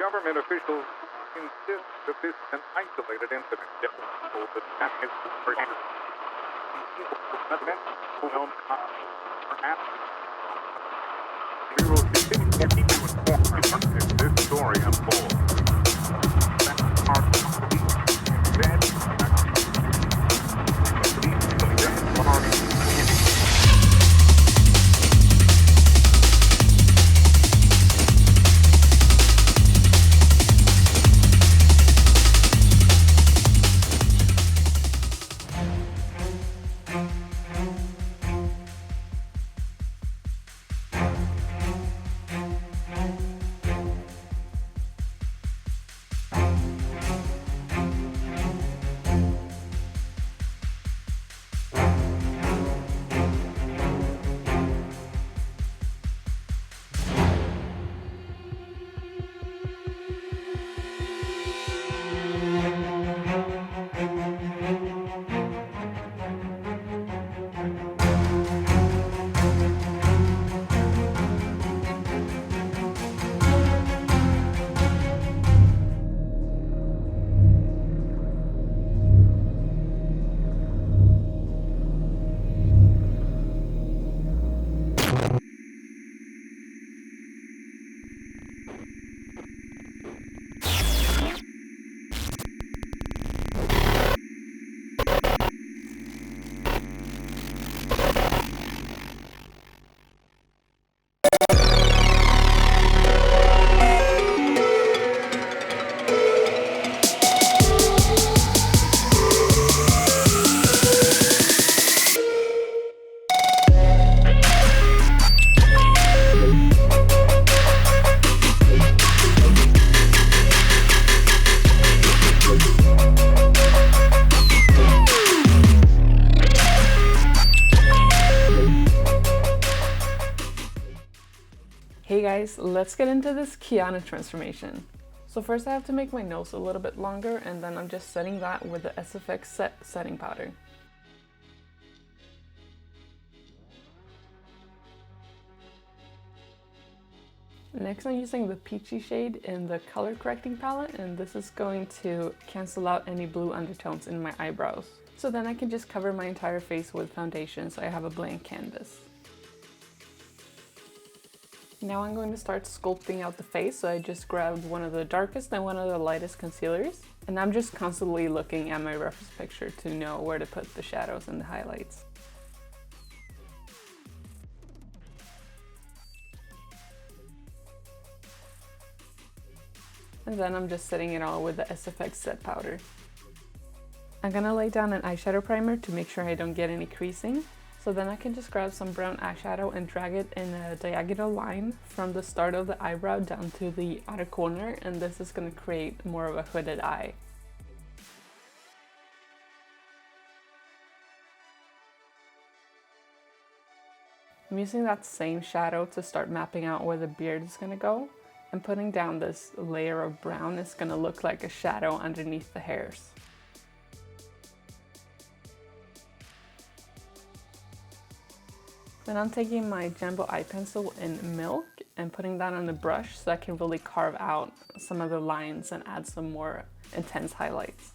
government officials insist that this is an isolated incident. Perhaps we will continue to keep you informed as this story unfolds. Hey guys, let's get into this Keanu transformation. So first I have to make my nose a little bit longer, and then I'm just setting that with the SFX setting powder. Next I'm using the peachy shade in the color correcting palette, and this is going to cancel out any blue undertones in my eyebrows. So then I can just cover my entire face with foundation so I have a blank canvas. Now I'm going to start sculpting out the face, so I just grabbed one of the darkest and one of the lightest concealers. And I'm just constantly looking at my reference picture to know where to put the shadows and the highlights. And then I'm just setting it all with the SFX set powder. I'm gonna lay down an eyeshadow primer to make sure I don't get any creasing. So then I can just grab some brown eyeshadow and drag it in a diagonal line from the start of the eyebrow down to the outer corner, and this is going to create more of a hooded eye. I'm using that same shadow to start mapping out where the beard is going to go, and putting down this layer of brown is going to look like a shadow underneath the hairs. Then I'm taking my Jumbo eye pencil in Milk and putting that on the brush so I can really carve out some of the lines and add some more intense highlights.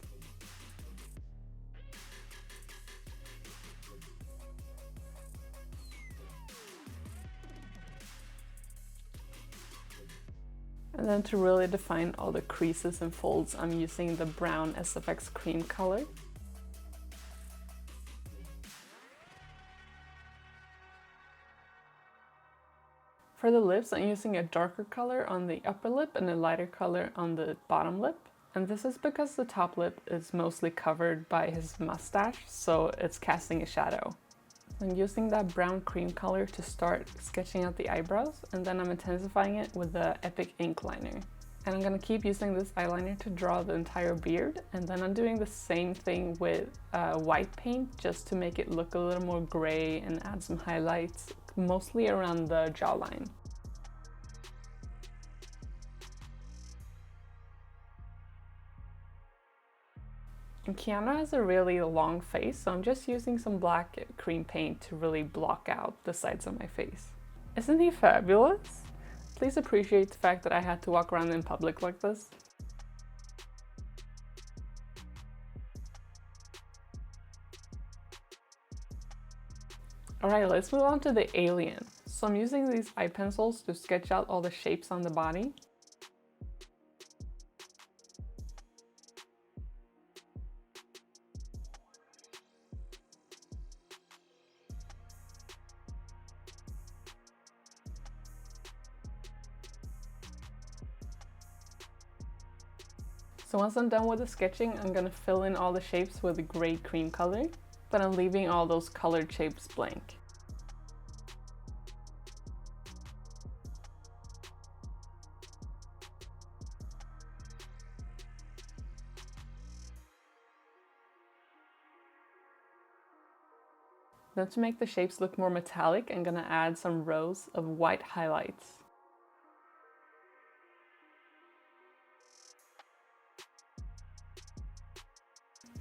And then to really define all the creases and folds, I'm using the brown SFX cream color. For the lips, I'm using a darker color on the upper lip and a lighter color on the bottom lip. And this is because the top lip is mostly covered by his mustache, so it's casting a shadow. I'm using that brown cream color to start sketching out the eyebrows, and then I'm intensifying it with the Epic ink liner. And I'm gonna keep using this eyeliner to draw the entire beard, and then I'm doing the same thing with white paint just to make it look a little more gray and add some highlights, mostly around the jawline. And Keanu has a really long face, so I'm just using some black cream paint to really block out the sides of my face. Isn't he fabulous? Please appreciate the fact that I had to walk around in public like this. Alright, let's move on to the alien. So I'm using these eye pencils to sketch out all the shapes on the body. So once I'm done with the sketching, I'm gonna fill in all the shapes with a gray cream color, but I'm leaving all those colored shapes blank. Then to make the shapes look more metallic, I'm gonna add some rows of white highlights.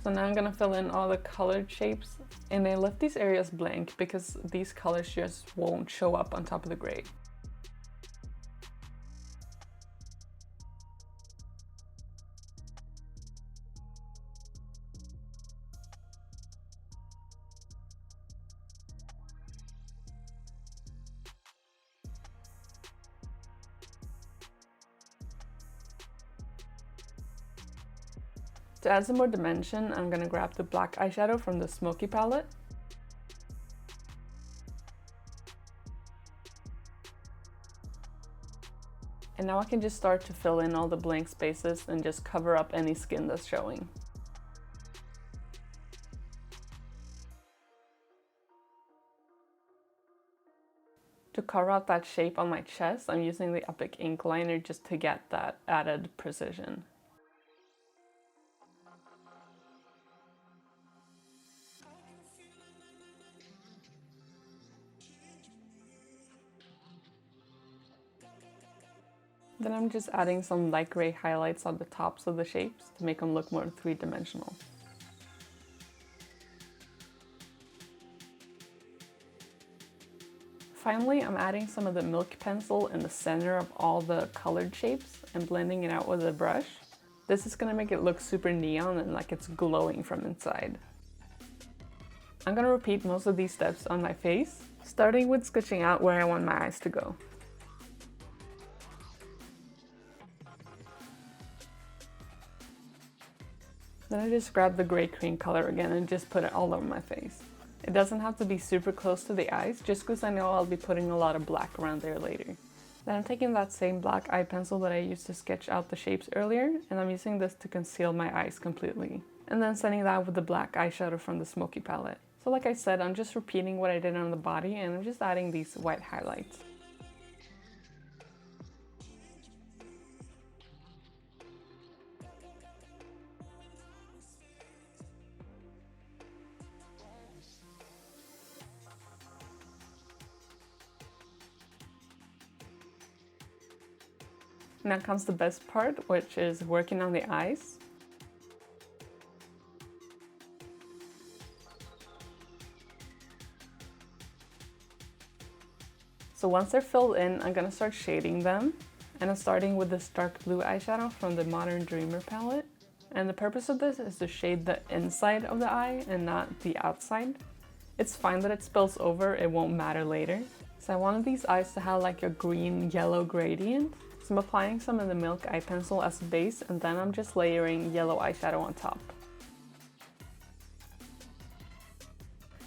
So now I'm gonna fill in all the colored shapes, and I left these areas blank because these colors just won't show up on top of the gray. To add some more dimension, I'm gonna grab the black eyeshadow from the Smoky palette. And now I can just start to fill in all the blank spaces and just cover up any skin that's showing. To carve out that shape on my chest, I'm using the Epic ink liner just to get that added precision. Then I'm just adding some light gray highlights on the tops of the shapes to make them look more three-dimensional. Finally, I'm adding some of the milk pencil in the center of all the colored shapes and blending it out with a brush. This is gonna make it look super neon and like it's glowing from inside. I'm gonna repeat most of these steps on my face, starting with sketching out where I want my eyes to go. Then I just grab the gray cream color again and just put it all over my face. It doesn't have to be super close to the eyes, just because I know I'll be putting a lot of black around there later. Then I'm taking that same black eye pencil that I used to sketch out the shapes earlier, and I'm using this to conceal my eyes completely. And then setting that with the black eyeshadow from the Smoky palette. So like I said, I'm just repeating what I did on the body, and I'm just adding these white highlights. Now comes the best part, which is working on the eyes. So once they're filled in, I'm gonna start shading them. And I'm starting with this dark blue eyeshadow from the Modern Dreamer palette. And the purpose of this is to shade the inside of the eye and not the outside. It's fine that it spills over, it won't matter later. So I wanted these eyes to have like a green-yellow gradient. So I'm applying some of the milk eye pencil as a base, and then I'm just layering yellow eyeshadow on top.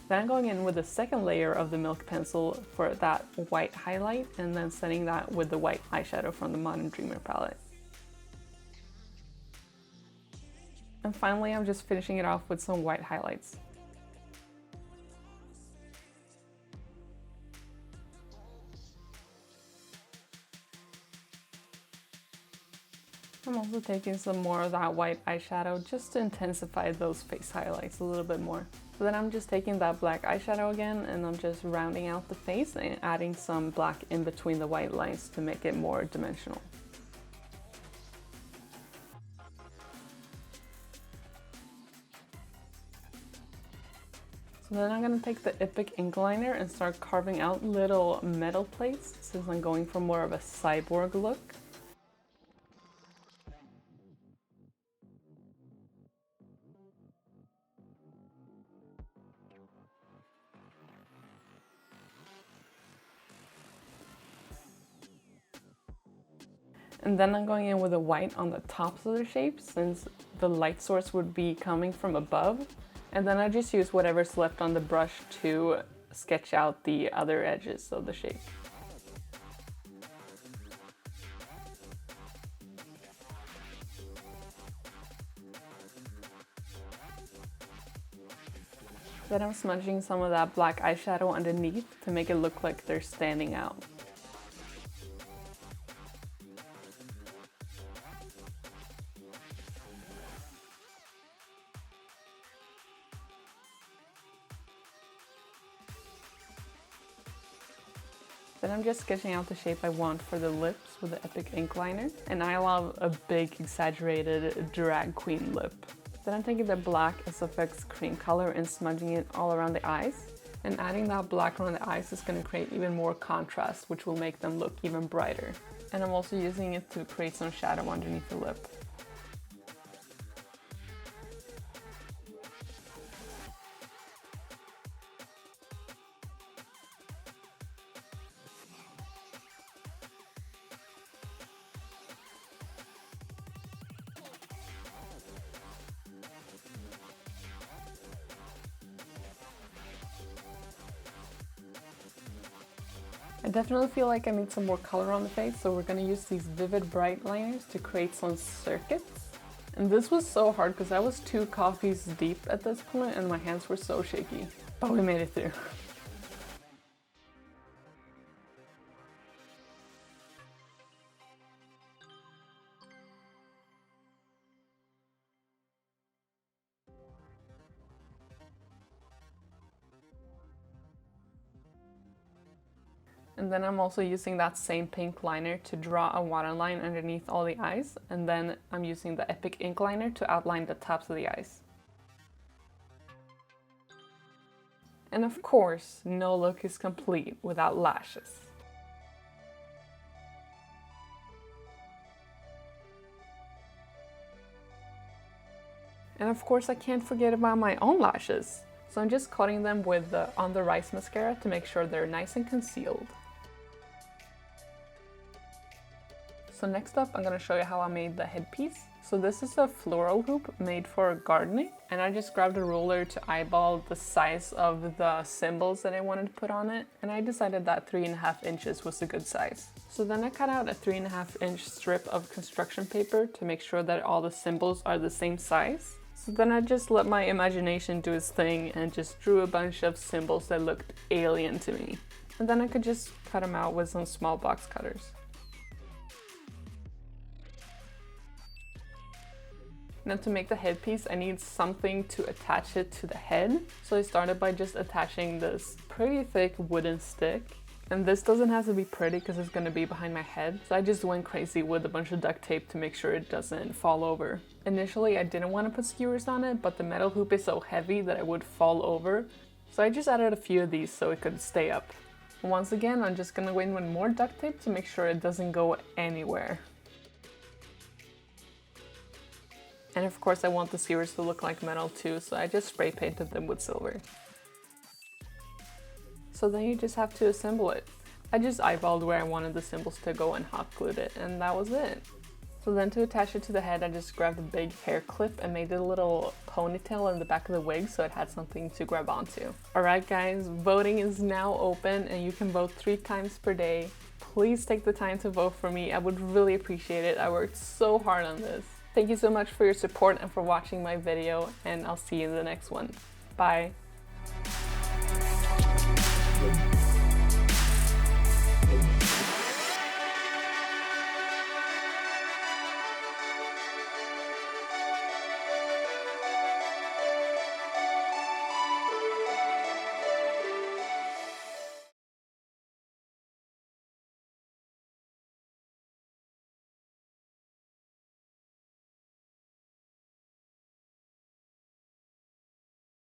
Then I'm going in with the second layer of the milk pencil for that white highlight, and then setting that with the white eyeshadow from the Modern Dreamer palette. And finally, I'm just finishing it off with some white highlights. I'm also taking some more of that white eyeshadow just to intensify those face highlights a little bit more. So then I'm just taking that black eyeshadow again, and I'm just rounding out the face and adding some black in between the white lines to make it more dimensional. So So then I'm gonna take the Epic ink liner and start carving out little metal plates since I'm going for more of a cyborg look. And then I'm going in with a white on the tops of the shapes since the light source would be coming from above. And then I just use whatever's left on the brush to sketch out the other edges of the shape. Then I'm smudging some of that black eyeshadow underneath to make it look like they're standing out. Then I'm just sketching out the shape I want for the lips with the Epic ink liner. And I love a big exaggerated drag queen lip. Then I'm taking the black SFX cream color and smudging it all around the eyes. And adding that black around the eyes is going to create even more contrast, which will make them look even brighter. And I'm also using it to create some shadow underneath the lip. I definitely feel like I need some more color on the face, so we're gonna use these vivid bright liners to create some circuits. And this was so hard because I was 2 coffees deep at this point and my hands were so shaky. But we made it through. And then I'm also using that same pink liner to draw a waterline underneath all the eyes. And then I'm using the Epic ink liner to outline the tops of the eyes. And of course, no look is complete without lashes. And of course, I can't forget about my own lashes. So I'm just coating them with the On the Rise mascara to make sure they're nice and concealed. So next up, I'm gonna show you how I made the headpiece. So this is a floral hoop made for gardening. And I just grabbed a ruler to eyeball the size of the symbols that I wanted to put on it. And I decided that 3.5 inches was a good size. So then I cut out a 3.5 inch strip of construction paper to make sure that all the symbols are the same size. So then I just let my imagination do its thing and just drew a bunch of symbols that looked alien to me. And then I could just cut them out with some small box cutters. Now to make the headpiece, I need something to attach it to the head. So I started by just attaching this pretty thick wooden stick. And this doesn't have to be pretty because it's going to be behind my head. So I just went crazy with a bunch of duct tape to make sure it doesn't fall over. Initially, I didn't want to put skewers on it, but the metal hoop is so heavy that it would fall over. So I just added a few of these so it could stay up. And once again, I'm just going to go in with more duct tape to make sure it doesn't go anywhere. And of course I want the skewers to look like metal too, so I just spray painted them with silver. So then you just have to assemble it. I just eyeballed where I wanted the symbols to go and hot glued it, and that was it. So then to attach it to the head, I just grabbed a big hair clip and made a little ponytail in the back of the wig so it had something to grab onto. Alright guys, voting is now open and you can vote 3 times per day. Please take the time to vote for me, I would really appreciate it. I worked so hard on this. Thank you so much for your support and for watching my video, and I'll see you in the next one. Bye!